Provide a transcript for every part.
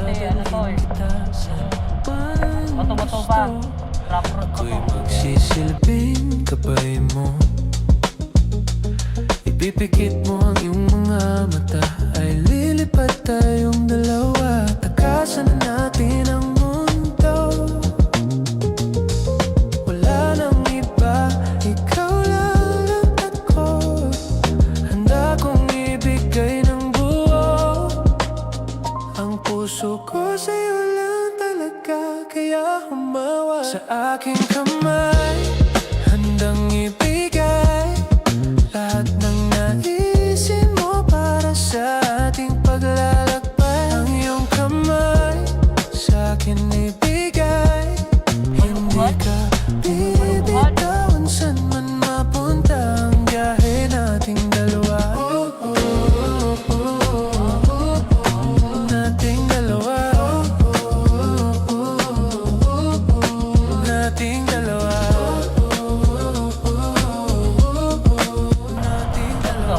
Kasi ano to eh, bato-bato pa. Rough road pa Ako'y to. magsisilbing gabay mo. Ipipikit mo ang iyong mga mata. Ay lilipad tayong dalawa. Takasan na natin ang mundo. Wala nang iba, ikaw lang at ako. Handa kong ibigay ng buo. Ang puso ko sa'yo lang talaga. Kaya humawa sa aking kamay. Handang ibigay lahat ng naisin mo para sa ating paglalakbay. Ang iyong kamay sa akin ibigay. Hindi ka bibitawan saan man mapunta ang biyahe nating dalawa. Nating dalawa. Nating dalawa. Ganda.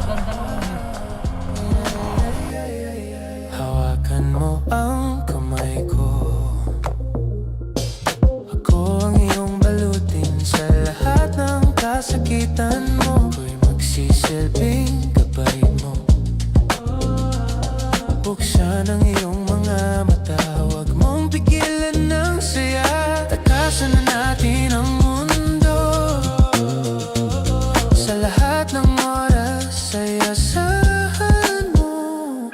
Ganda nung Hawakan mo ang kamay ko. Ako ang iyong balutin sa lahat ng kasakitan mo. Ako'y magsisilbing gabay mo. Buksan ang iyong mga mata. Huwag mong pigilan ng saya. Takasan na natin ang mundo. Sa lahat ng oras ay asahan mo.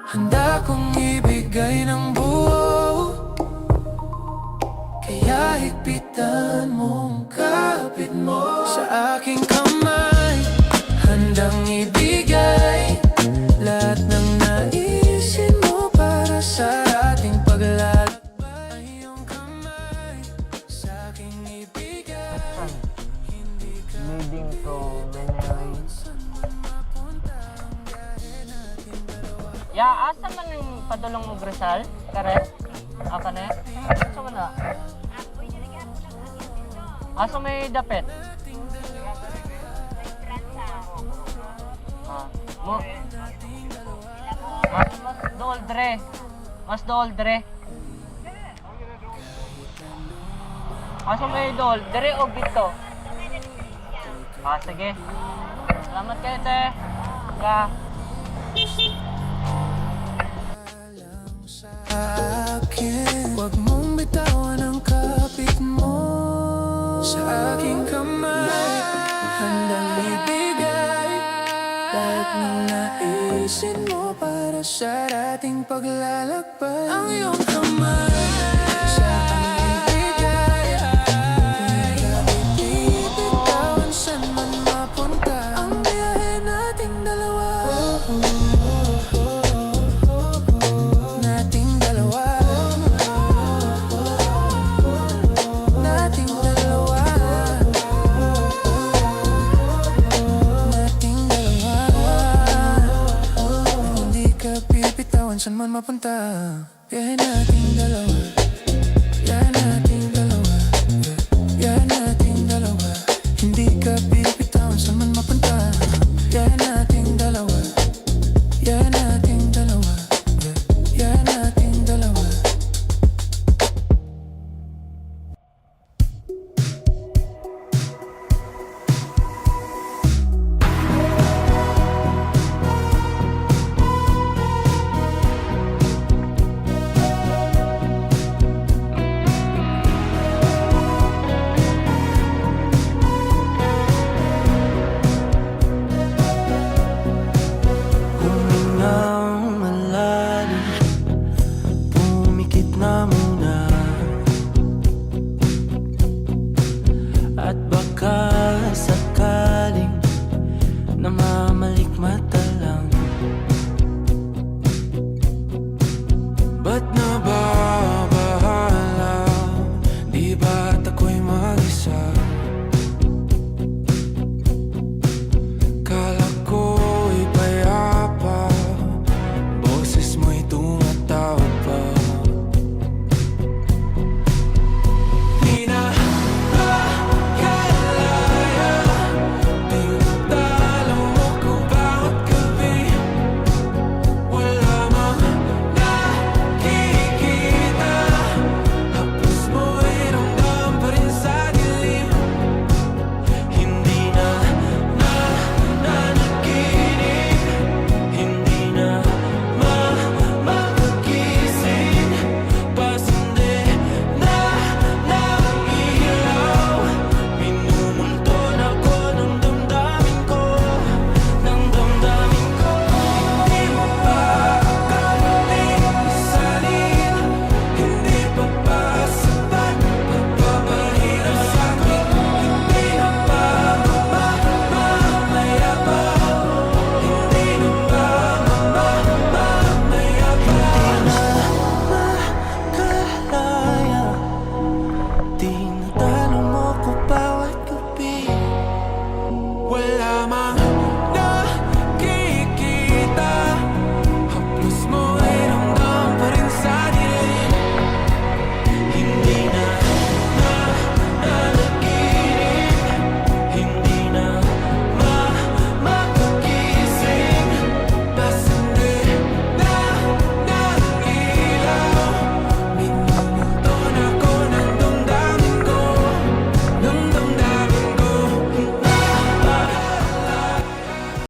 Handa kong ibigay ng buo. Kaya higpitan mong kapit mo sa aking kamay. Handang ibigay lahat ng naisin mo para sa ating paglalakbay. Ang iyong kamay sa aking ibigay. Hindi ka leading to memories. Ya, asa man yung padulong mo Grisal? Kare? Aka na? Asa man na? Asa may dapit? Mo? Mas doldre. Mas doldre. Asa may dol? Dire o bito? Sige. Salamat kayo, te. Ka. akin. Huwag mong bitawan ang kapit mo sa aking kamay. Handang ibigay lahat ng naisin mo para sa ating paglalakbay. Ang iyong kamay sa aking ibigay. Hindi ka bibitawan saan man mapunta ang biyahe nating dalawa. Nating dalawa. Nating dalawa. Nating dalawa. Hindi ka pipitawan saan man mapunta. Biyahe nating dalawa.